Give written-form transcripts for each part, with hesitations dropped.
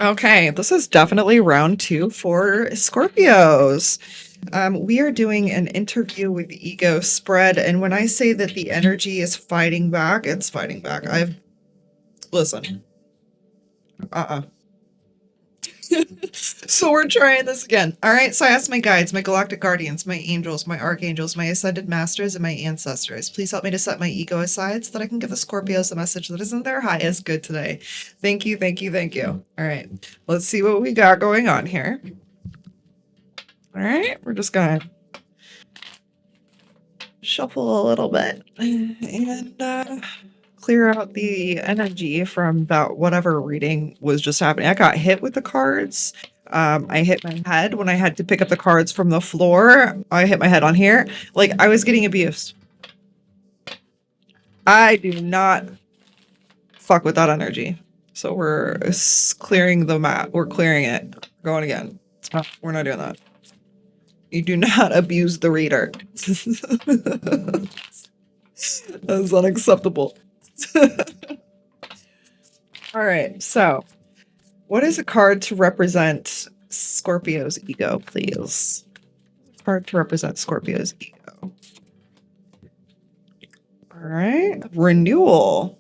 Okay, this is definitely round 2 for Scorpios. We are doing an interview with ego spread, and when I say that the energy is fighting back, it's fighting back. Listen. So we're trying this again. All right, so I asked my guides, my galactic guardians, my angels, my archangels, my ascended masters, and my ancestors. Please help me to set my ego aside so that I can give the Scorpios a message that isn't their highest good today. Thank you, thank you, thank you. All right, let's see what we got going on here. All right, we're just gonna shuffle a little bit and clear out the energy from that whatever reading was just happening. I got hit with the cards. I hit my head when I had to pick up the cards from the floor. I hit my head on here. Like, I was getting abused. I do not fuck with that energy. So we're clearing the mat. We're clearing it. We're going again. We're not doing that. You do not abuse the reader. That's unacceptable. All right, so what is a card to represent Scorpio's ego, please? Card to represent Scorpio's ego. All right, renewal.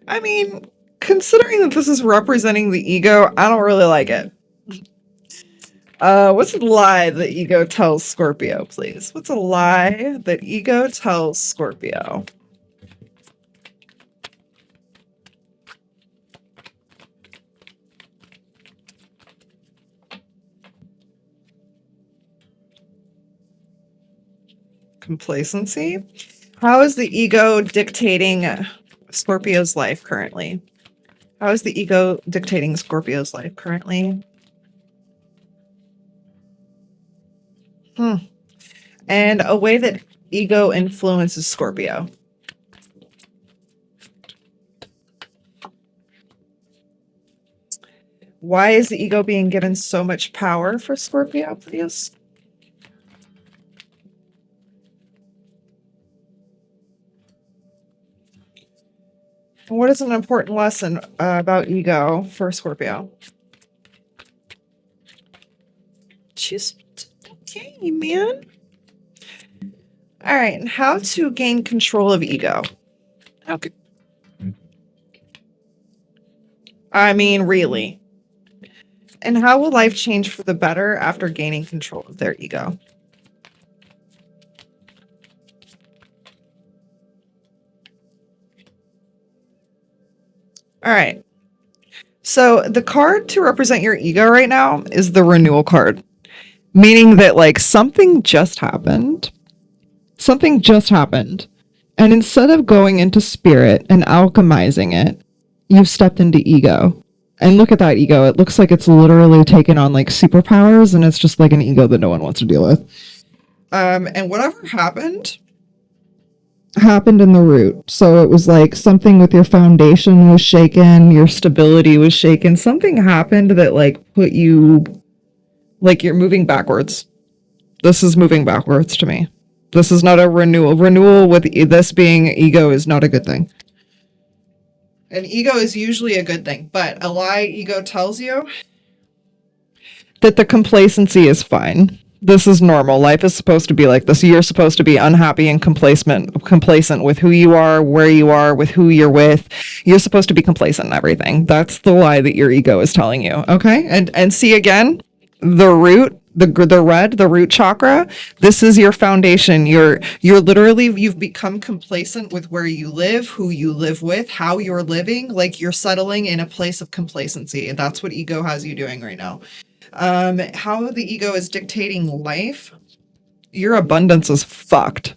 I mean, considering that this is representing the ego, I don't really like it. What's a lie that ego tells Scorpio, please? What's a lie that ego tells Scorpio? Complacency. How is the ego dictating Scorpio's life currently? How is the ego dictating Scorpio's life currently? And a way that ego influences Scorpio. Why is the ego being given so much power for Scorpio, please? What is an important lesson about ego for Scorpio? Just okay, man. All right, and how to gain control of ego? Okay. I mean, really. And how will life change for the better after gaining control of their ego? All right. So the card to represent your ego right now is the renewal card, meaning that like something just happened. Something just happened. And instead of going into spirit and alchemizing it, you've stepped into ego. And look at that ego. It looks like it's literally taken on like superpowers, and it's just like an ego that no one wants to deal with. And whatever happened in the root. So it was like something with your foundation was shaken, your stability was shaken. Something happened that like put you, like you're moving backwards. This is moving backwards to me. This is not a renewal. Renewal with this being ego is not a good thing. And ego is usually a good thing, but a lie ego tells you that the complacency is fine. This is normal. Life is supposed to be like this. You're supposed to be unhappy and complacent with who you are, where you are, with who you're with. You're supposed to be complacent in everything. That's the lie that your ego is telling you. Okay? And see again, the root, the root chakra, this is your foundation. You're literally, you've become complacent with where you live, who you live with, how you're living, like you're settling in a place of complacency. And that's what ego has you doing right now. How the ego is dictating life, your abundance is fucked.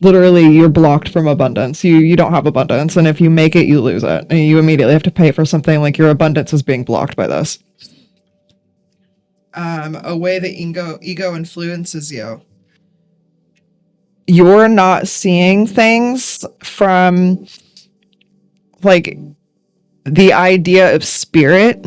Literally, you're blocked from abundance. You don't have abundance. And if you make it, you lose it. And you immediately have to pay for something. Like your abundance is being blocked by this. A way that ego influences you. You're not seeing things from like the idea of spirit.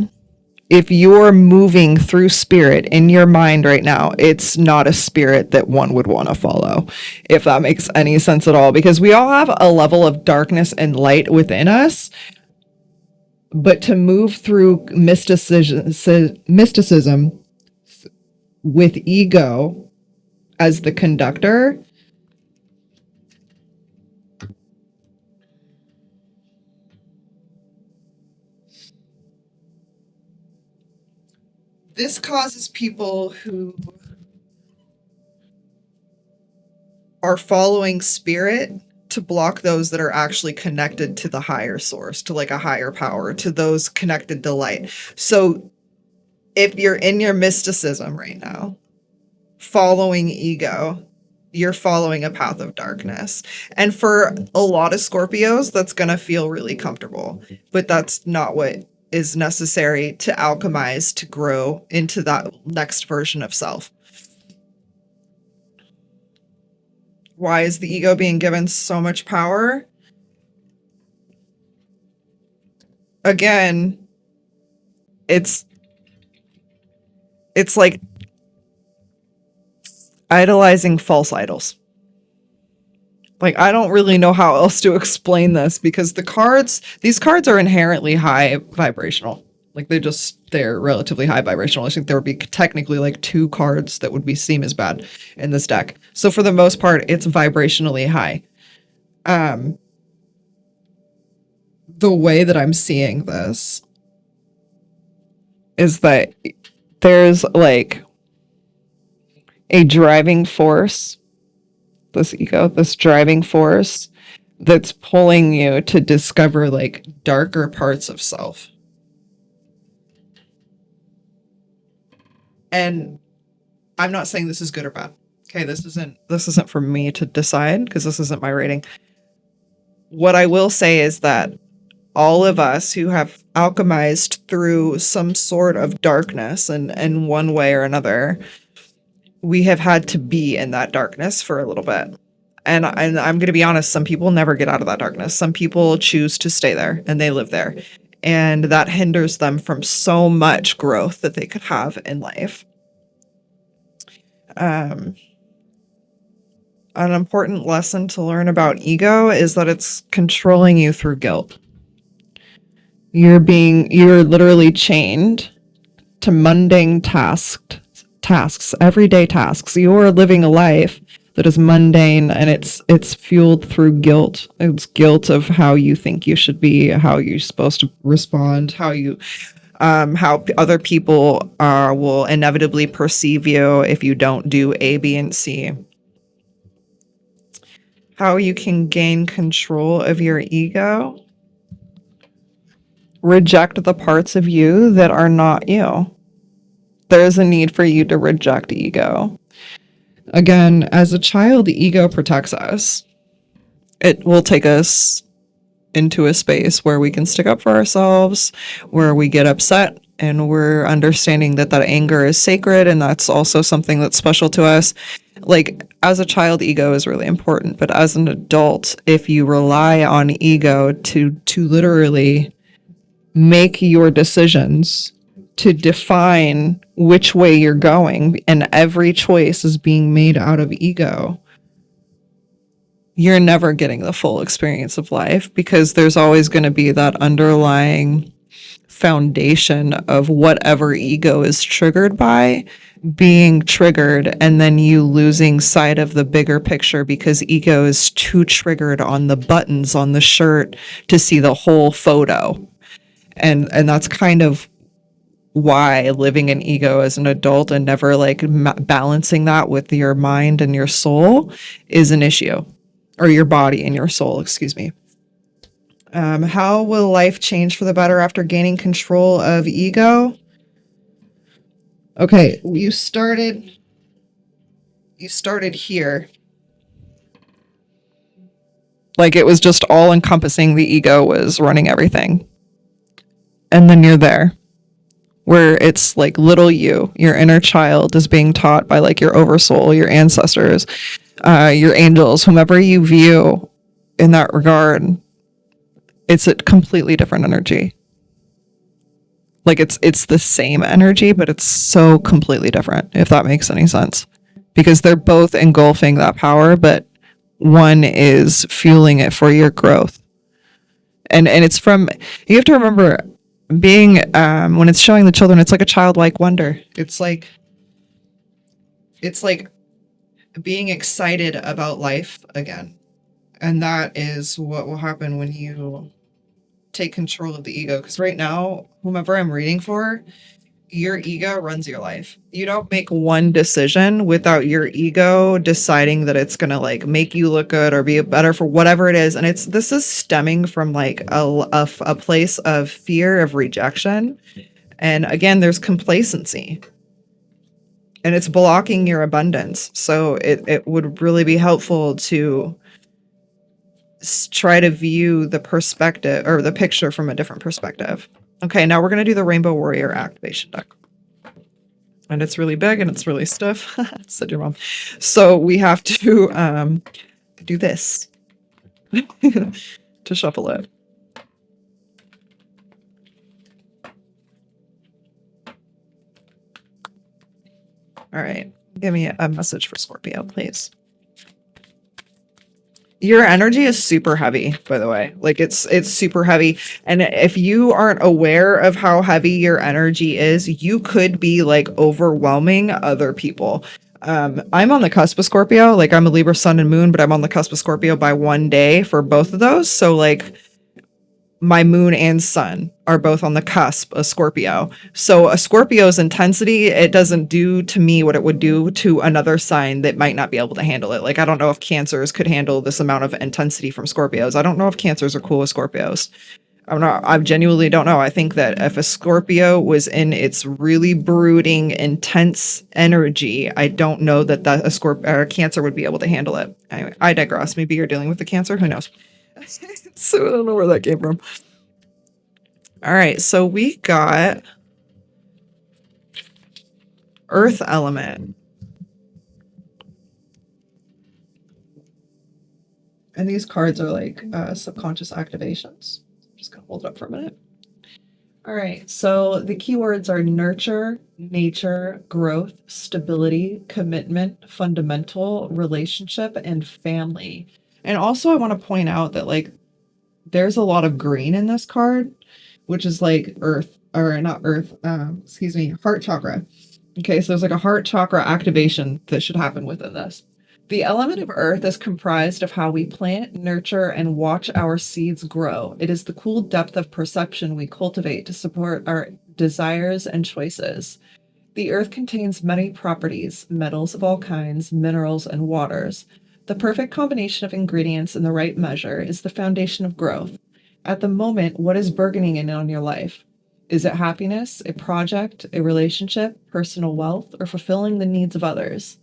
If you're moving through spirit in your mind right now, it's not a spirit that one would want to follow, if that makes any sense at all, because we all have a level of darkness and light within us. But to move through mysticism with ego as the conductor, this causes people who are following spirit to block those that are actually connected to the higher source, to like a higher power, to those connected to light. So if you're in your mysticism right now, following ego, you're following a path of darkness. And for a lot of Scorpios, that's going to feel really comfortable, but that's not what is necessary to alchemize, to grow into that next version of self. Why is the ego being given so much power? Again, it's like idolizing false idols. Like, I don't really know how else to explain this, because these cards are inherently high vibrational. Like, they're relatively high vibrational. I think there would be technically like 2 cards that would seem as bad in this deck. So for the most part, it's vibrationally high. The way that I'm seeing this is that there's like a driving force, this driving force that's pulling you to discover like darker parts of self. And I'm not saying this is good or bad. Okay, this isn't for me to decide, because this isn't my rating. What I will say is that all of us who have alchemized through some sort of darkness in one way or another, we have had to be in that darkness for a little bit. And I'm going to be honest, some people never get out of that darkness. Some people choose to stay there and they live there. And that hinders them from so much growth that they could have in life. An important lesson to learn about ego is that it's controlling you through guilt. You're literally chained to mundane tasks, everyday tasks. You're living a life that is mundane, and it's fueled through guilt. It's guilt of how you think you should be, how you're supposed to respond, how other people will inevitably perceive you if you don't do A, B, and C. How you can gain control of your ego? Reject the parts of you that are not you. There's a need for you to reject ego. Again, as a child, the ego protects us. It will take us into a space where we can stick up for ourselves, where we get upset, and we're understanding that anger is sacred, and that's also something that's special to us. Like, as a child, ego is really important, but as an adult, if you rely on ego to literally make your decisions, to define which way you're going, and every choice is being made out of ego, you're never getting the full experience of life, because there's always going to be that underlying foundation of whatever ego is triggered by being triggered, and then you losing sight of the bigger picture because ego is too triggered on the buttons on the shirt to see the whole photo. And that's kind of why living in ego as an adult and never like balancing that with your mind and your soul is an issue, or your body and your soul, excuse me. How will life change for the better after gaining control of ego? Okay, you started here. Like, it was just all encompassing. The ego was running everything. And then you're there, where it's like little you, your inner child is being taught by like your oversoul, your ancestors, your angels, whomever you view in that regard. It's a completely different energy. Like, it's the same energy, but it's so completely different, if that makes any sense. Because they're both engulfing that power, but one is fueling it for your growth. And it's from, you have to remember, being when it's showing the children, it's like a childlike wonder. It's like being excited about life again. And that is what will happen when you take control of the ego. Because right now, whomever I'm reading for, your ego runs your life. You don't make one decision without your ego deciding that it's gonna like make you look good or be better for whatever it is. And this is stemming from like a place of fear of rejection. And again, there's complacency, and it's blocking your abundance. So it would really be helpful to try to view the perspective or the picture from a different perspective. Okay, now we're going to do the Rainbow Warrior activation deck. And it's really big and it's really stiff. Said your mom. So we have to do this to shuffle it. All right. Give me a message for Scorpio, please. Your energy is super heavy, by the way. Like it's super heavy. And if you aren't aware of how heavy your energy is, you could be like overwhelming other people. I'm on the cusp of Scorpio. Like I'm a Libra sun and moon, but I'm on the cusp of Scorpio by 1 day for both of those. So like my moon and sun are both on the cusp of Scorpio. So a Scorpio's intensity, it doesn't do to me what it would do to another sign that might not be able to handle it. Like I don't know if Cancers could handle this amount of intensity from Scorpios. I don't know if Cancers are cool with Scorpios. I genuinely don't know. I think that if a Scorpio was in its really brooding, intense energy, I don't know that a Scorpio or a Cancer would be able to handle it. Anyway, I digress. Maybe you're dealing with the Cancer. Who knows? So I don't know where that came from. All right, so we got Earth element. And these cards are like subconscious activations. I'm just gonna hold it up for a minute. All right, so the keywords are nurture, nature, growth, stability, commitment, fundamental, relationship, and family. And also I want to point out that like there's a lot of green in this card, which is like earth, or not earth, heart chakra. Okay, so there's like a heart chakra activation that should happen within this. The element of earth is comprised of how we plant, nurture, and watch our seeds grow. It is the cool depth of perception we cultivate to support our desires and choices. The earth contains many properties, metals of all kinds, minerals, and waters. The perfect combination of ingredients in the right measure is the foundation of growth. At the moment, what is burgeoning in on your life? Is it happiness, a project, a relationship, personal wealth, or fulfilling the needs of others?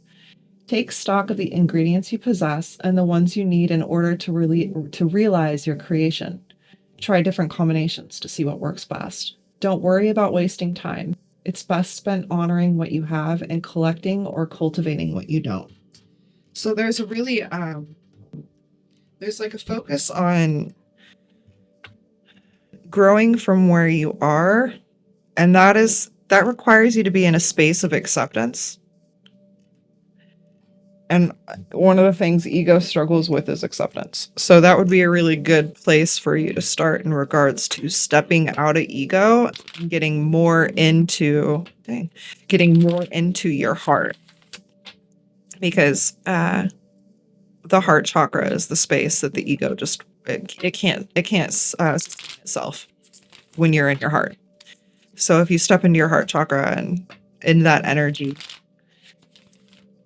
Take stock of the ingredients you possess and the ones you need in order to realize your creation. Try different combinations to see what works best. Don't worry about wasting time. It's best spent honoring what you have and collecting or cultivating what you don't. So there's a really, there's like a focus on growing from where you are. And that requires you to be in a space of acceptance. And one of the things ego struggles with is acceptance. So that would be a really good place for you to start in regards to stepping out of ego and getting more into your heart. Because the heart chakra is the space that the ego just it can't itself when you're in your heart. So if you step into your heart chakra and in that energy,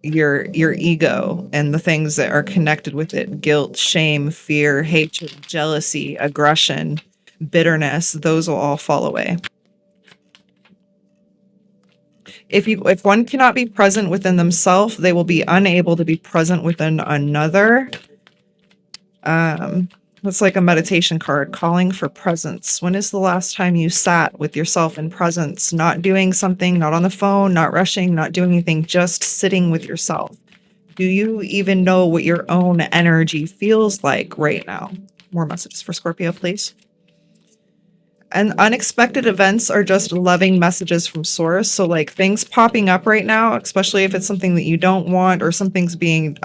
your ego and the things that are connected with it, guilt, shame, fear, hatred, jealousy, aggression, bitterness, those will all fall away. If one cannot be present within themselves, they will be unable to be present within another. It's like a meditation card, calling for presence. When is the last time you sat with yourself in presence, not doing something, not on the phone, not rushing, not doing anything, just sitting with yourself? Do you even know what your own energy feels like right now? More messages for Scorpio, please. And unexpected events are just loving messages from source. So like things popping up right now, especially if it's something that you don't want or something's being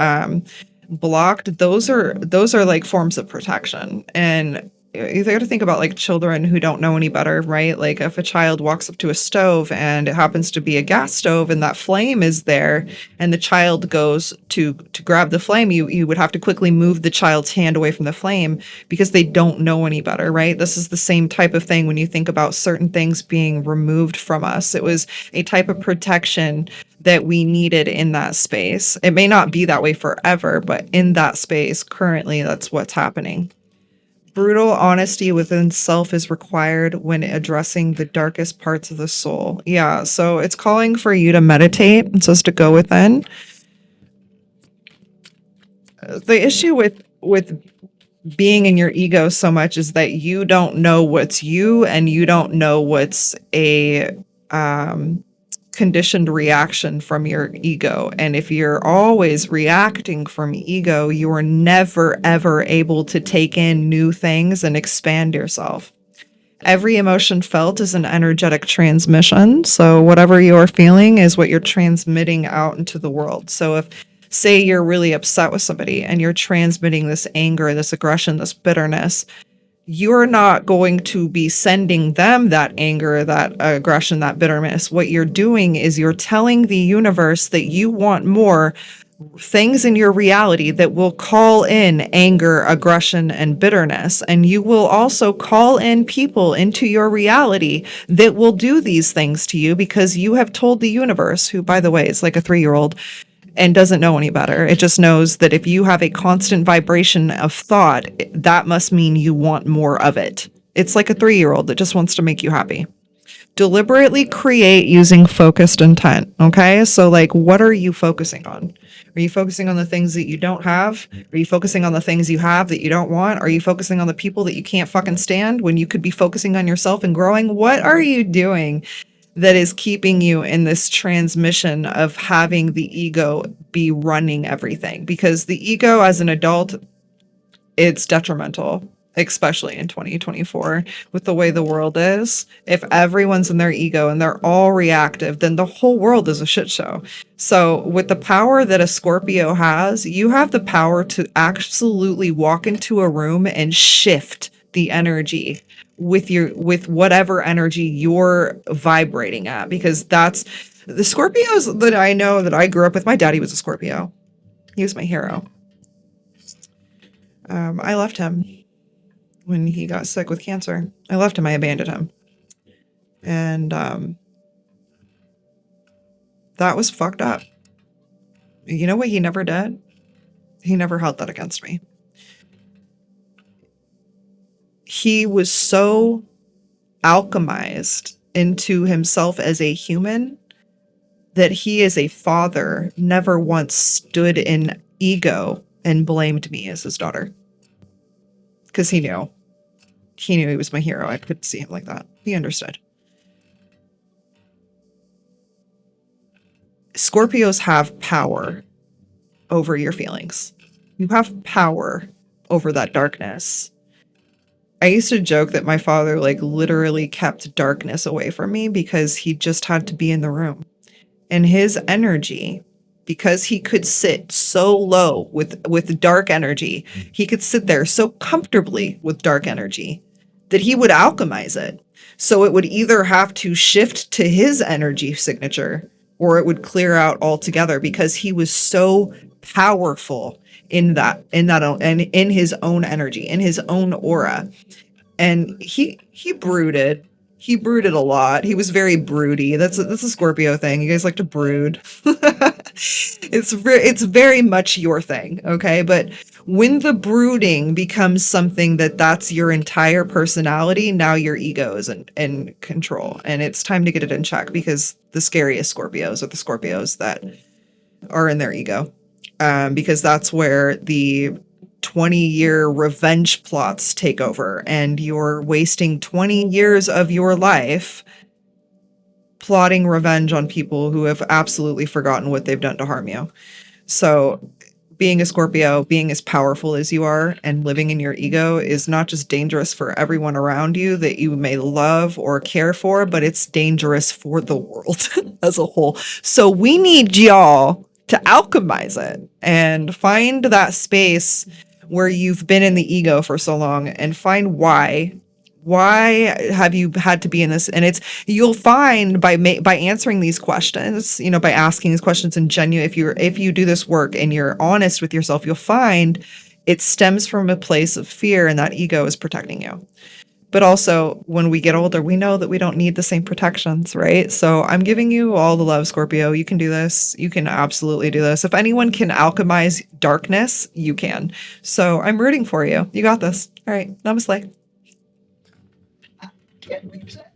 blocked, those are like forms of protection. And you got to think about like children who don't know any better, right? Like if a child walks up to a stove and it happens to be a gas stove and that flame is there and the child goes to grab the flame, you would have to quickly move the child's hand away from the flame because they don't know any better, right? This is the same type of thing when you think about certain things being removed from us. It was a type of protection that we needed in that space. It may not be that way forever, but in that space currently, that's what's happening. Brutal honesty within self is required when addressing the darkest parts of the soul. Yeah, so it's calling for you to meditate. It says to go within. The issue with being in your ego so much is that you don't know what's you and you don't know what's a conditioned reaction from your ego. And if you're always reacting from ego, you are never, ever able to take in new things and expand yourself. Every emotion felt is an energetic transmission. So whatever you're feeling is what you're transmitting out into the world. So if, say, you're really upset with somebody and you're transmitting this anger, this aggression, this bitterness, you're not going to be sending them that anger, that aggression, that bitterness. What you're doing is you're telling the universe that you want more things in your reality that will call in anger, aggression, and bitterness. And you will also call in people into your reality that will do these things to you because you have told the universe, who, by the way, is like a 3-year-old, and doesn't know any better. It just knows that if you have a constant vibration of thought, that must mean you want more of it. It's like a 3-year-old that just wants to make you happy. Deliberately create using focused intent. Okay. So like, what are you focusing on? Are you focusing on the things that you don't have? Are you focusing on the things you have that you don't want? Are you focusing on the people that you can't fucking stand when you could be focusing on yourself and growing? What are you doing that is keeping you in this transmission of having the ego be running everything? Because the ego as an adult, it's detrimental, especially in 2024 with the way the world is. If everyone's in their ego and they're all reactive, then the whole world is a shit show. So with the power that a Scorpio has, you have the power to absolutely walk into a room and shift the energy with whatever energy you're vibrating at, because that's the Scorpios that I know that I grew up with. My daddy was a Scorpio. He was my hero. I left him when he got sick with cancer. I left him. I abandoned him. And that was fucked up. You know what he never did? He never held that against me. He was so alchemized into himself as a human that he, as a father, never once stood in ego and blamed me as his daughter. Because he knew he was my hero. I couldn't see him like that. He understood. Scorpios have power over your feelings. You have power over that darkness. I used to joke that my father like literally kept darkness away from me because he just had to be in the room. And his energy, because he could sit so low with dark energy, he could sit there so comfortably with dark energy that he would alchemize it. So it would either have to shift to his energy signature or it would clear out altogether because he was so powerful in his own energy, in his own aura. And he brooded. He brooded a lot. He was very broody. That's a Scorpio thing. You guys like to brood. It's very much your thing, okay? But when the brooding becomes something that's your entire personality, now your ego is in control. And it's time to get it in check, because the scariest Scorpios are the Scorpios that are in their ego. Because that's where the 20-year revenge plots take over, and you're wasting 20 years of your life plotting revenge on people who have absolutely forgotten what they've done to harm you. So being a Scorpio, being as powerful as you are and living in your ego is not just dangerous for everyone around you that you may love or care for, but it's dangerous for the world as a whole. So we need y'all to alchemize it and find that space where you've been in the ego for so long, and find why. Why have you had to be in this? And it's, you'll find by answering these questions, you know, by asking these questions and genuine, if you do this work and you're honest with yourself, you'll find it stems from a place of fear, and that ego is protecting you. But also, when we get older, we know that we don't need the same protections, right? So I'm giving you all the love, Scorpio. You can do this. You can absolutely do this. If anyone can alchemize darkness, you can. So I'm rooting for you. You got this. All right. Namaste. Can't believe that.